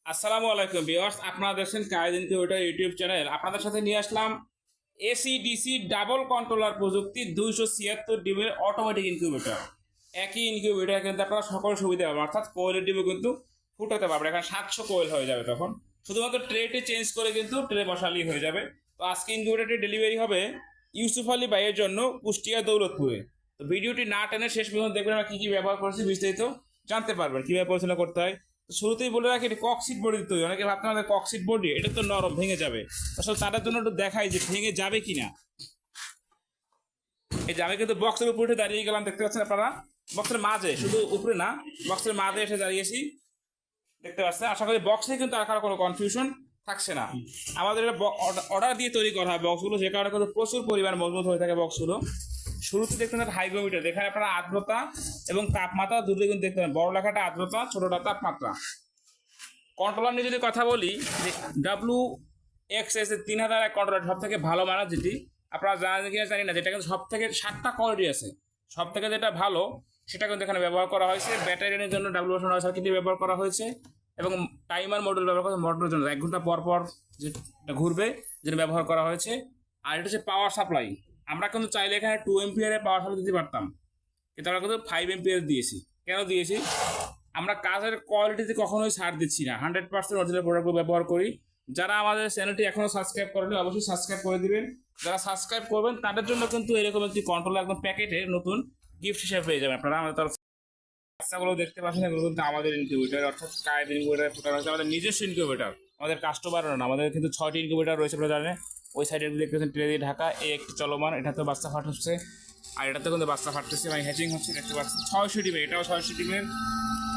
আসসালামু আলাইকুম ভিউয়ার্স, আপনারা দেখছেন কায়েদ ইনকিউবেটর ইউটিউব চ্যানেল। আপনাদের সাথে নিয়ে আসলাম এসি ডিসি ডাবল কন্ট্রোলার প্রযুক্তি 276 ডিমের অটোমেটিক ইনকিউবেটর। একই ইনকিউবেটর কিন্তু আপনারা সকল সুবিধা পাবেন, অর্থাৎ কোয়েলের ডিমে কিন্তু ফুটাতে পারবেন। এখানে 700 কোয়েল হয়ে যাবে, তখন শুধুমাত্র ট্রেটি চেঞ্জ করে কিন্তু ট্রে বসালেই হয়ে যাবে। তো আজকে ইনকিউবেটরটি ডেলিভারি হবে ইউসুফ আলী ভাইয়ের জন্য কুষ্টিয়া দৌলতপুরে। তো ভিডিওটি না টেনে শেষ পর্যন্ত দেখবেন আমরা কী কী ব্যবহার করছি, বিস্তারিত জানতে পারবেন কীভাবে পরিচালনা করতে হয়। শুরুতেই বলে রাখি, এটা ককসিট বডি তৈরি। অনেকে ভাবতে আমাদের ককসিট বডি, এটা তো নরম, ভেঙে যাবে। আসলে তাদের জন্য একটু দেখাই যে ভেঙে যাবে কিনা। এই যে আমি কিন্তু বক্সের উপরে উঠে দাঁড়িয়ে গেলাম, দেখতে পাচ্ছেন আপনারা। বক্সের মাঝে, শুধু উপরে না, বক্সের মাঝে এসে দাঁড়িয়েছি, দেখতে পাচ্ছেন। আশা করি বক্সে কিন্তু আর কোনো কনফিউশন থাকছে না। আমাদের অর্ডার দিয়ে তৈরি করা হয় বক্সগুলো, যে কারণে কিন্তু প্রচুর পরিমাণ মজবুত হয়ে থাকে বক্সগুলো। শুরুতে দেখতে পাচ্ছেন হাইগ্রোমিটার, এখানে আপনারা আর্দ্রতা এবং তাপমাত্রা দুটোই কিন্তু দেখতে পাবেন। বড় লেখাটা আর্দ্রতা, ছোটটা তাপমাত্রা। কন্ট্রোলার নিয়ে যদি কথা বলি, যে WXS 3001 কন্ট্রোলার সব থেকে ভালো মানের, যেটি আপনারা জানেন কিনা জানি না, যেটা কিন্তু সব থেকে 7টা কোয়ালিটি আছে। সব থেকে যেটা ভালো সেটা কিন্তু এখানে ব্যবহার করা হয়েছে। ব্যাটারির জন্য WS সার্কিটটি ব্যবহার করা হয়েছে এবং টাইমার মডেল ব্যবহার করা হয়েছে। মোটরের জন্য 1 ঘন্টা পর পর যেটা ঘুরবে, যেটা ব্যবহার করা হয়েছে। আর এটা হচ্ছে পাওয়ার সাপ্লাই। আমরা কিন্তু চাইলে এখানে 2 এম্পিয়ারের পাওয়ার সাপ্লাই দিতে পারতাম, কিন্তু আমরা কিন্তু 5 এম্পিয়ার দিয়েছি। কেন দিয়েছি? আমরা কাজের কোয়ালিটিতে কখনোই ছাড় দিচ্ছি না, 100% অরিজিনাল প্রোডাক্টগুলো ব্যবহার করি। যারা আমাদের চ্যানেলটি এখনও সাবস্ক্রাইব করেনি, অবশ্যই সাবস্ক্রাইব করে দিবেন। যারা সাবস্ক্রাইব করবেন তাদের জন্য কিন্তু এরকম একটি কন্ট্রোলার একদম প্যাকেটে নতুন গিফট হিসেবে পেয়ে যাবেন আপনারা। আমাদের তরফ বাচ্চাগুলো দেখতে পাচ্ছেন, এগুলো কিন্তু আমাদের ইনকিউবেটর, অর্থাৎ কায়েদ ইনকিউবেটর ফুটানো হচ্ছে আমাদের নিজস্ব ইনকিউবেটর। আমাদের কাস্টমারও না, আমাদের কিন্তু 6টি ইনকিউবেটর রয়েছে আপনারা জানেন। ওই সাইডে দেখতে পাচ্ছেন ট্রে দিয়ে ঢাকা, এই একটি চলমান, এটা তো বাচ্চা ফাট হচ্ছে, আর এটাতে কিন্তু বাচ্চা ফাটতেছে, মানে হ্যাচিং হচ্ছে, দেখতে পাচ্ছেন। 600 ডিমের, এটাও 600 ডিমের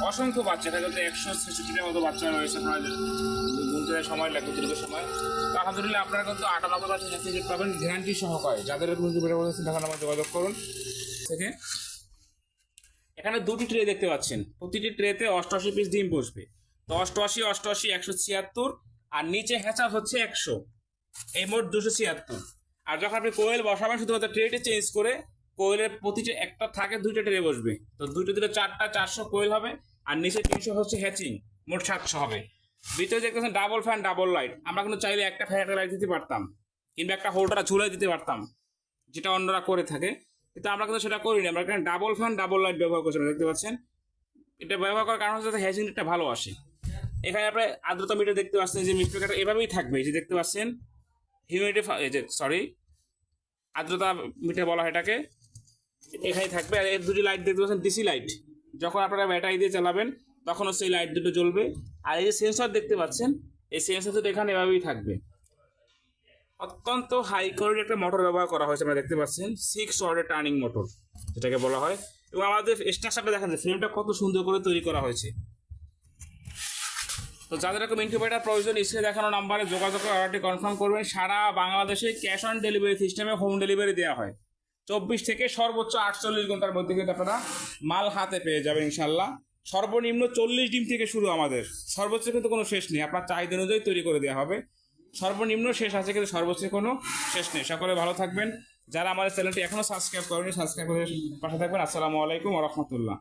অসংখ্য বাচ্চা। এটা কিন্তু 166টির মতো বাচ্চা রয়েছে। আপনাদের গুনতে সময় লাগবে, দীর্ঘ সময়। তো আলহামদুলিল্লাহ আপনারা কিন্তু 98% হ্যাচিং পাবেন গ্যারান্টি সহকারে। যাদের ইনকিউবেটর বলছেন তখন আমার যোগাযোগ করুন। থেকে এখানে 2টি ট্রে দেখতে পাচ্ছেন, প্রতিটি ট্রেতে 88 পিস ডিম বসবে। তো 88, 88, 176, আর নিচে হ্যাচাপ হচ্ছে 100, এই মোট 276। আর যখন আপনি কোয়েল বসাবেন, শুধুমাত্র ট্রেটি চেঞ্জ করে কোয়েলের প্রতিটি একটা থাকে 2টা ট্রে বসবে। তো 2টা 4টা 400 কোয়েল হবে, আর নিচে 300 হচ্ছে হ্যাচিং, মোট 700 হবে। ভিতরে দেখতেছেন ডাবল ফ্যান, ডাবল লাইট। আমরা কিন্তু চাইলে একটা ফ্যান একটা লাইট দিতে পারতাম, কিংবা একটা হোল্ডার ঝুলাই দিতে পারতাম, যেটা অন্যরা করে থাকে, কিন্তু আমরা কিন্তু সেটা করিনি। আমরা এখানে ডাবল ফ্যান, ডাবল লাইট ব্যবহার করছি, দেখতে পাচ্ছেন। এটা ব্যবহার করার কারণ হচ্ছে হ্যাচিংটা ভালো আসে। এখানে আপনি আর্দ্রতা মিটার দেখতে পাচ্ছেন, যে মিটারটা এভাবেই থাকবে, যে দেখতে পাচ্ছেন হিউমিডিটি, আর্দ্রতা মিটার বলা হয় এটাকে। এখানে থাকবে। আর এর 2টি লাইট দেখতে পাচ্ছেন, ডিসি লাইট। যখন আপনারা ব্যাটারি দিয়ে চালাবেন তখন হচ্ছে এই লাইট দুটো জ্বলবে। আর এই যে সেন্সর দেখতে পাচ্ছেন, এই সেন্সর দুটো এখানে এভাবেই থাকবে। অত্যন্ত হাই কোয়ালিটির একটা মোটর ব্যবহার করা হয়েছে, আপনারা দেখতে পাচ্ছেন 6 ওয়াটের টার্নিং মোটর যেটাকে বলা হয়। এবং আমাদের স্ট্রাকচারটা দেখেন, ফ্রেমটা কত সুন্দর করে তৈরি করা হয়েছে। তো যাদের এরকম ইনকিউবেটর প্রয়োজন, স্ক্রিনে দেখানো নাম্বারে যোগাযোগ করে অর্ডারটি কনফার্ম করবেন। সারা বাংলাদেশে ক্যাশ অন ডেলিভারি সিস্টেমে হোম ডেলিভারি দেওয়া হয়। 24 থেকে সর্বোচ্চ 48 ঘন্টার মধ্যে কিন্তু আপনারা মাল হাতে পেয়ে যাবেন ইনশাল্লাহ। সর্বনিম্ন 40 ডিম থেকে শুরু আমাদের, সর্বোচ্চ কিন্তু কোনো শেষ নেই। আপনার চাহিদা অনুযায়ী তৈরি করে দেওয়া হবে। সর্বনিম্ন শেষ আছে, কিন্তু সর্বোচ্চ কোনো শেষ নেই। সকলে ভালো থাকবেন। যারা আমাদের চ্যানেলটি এখনও সাবস্ক্রাইব করেনি, সাবস্ক্রাইব করে পাশে থাকবেন। আসসালামু আলাইকুম ওয়া রাহমাতুল্লাহ।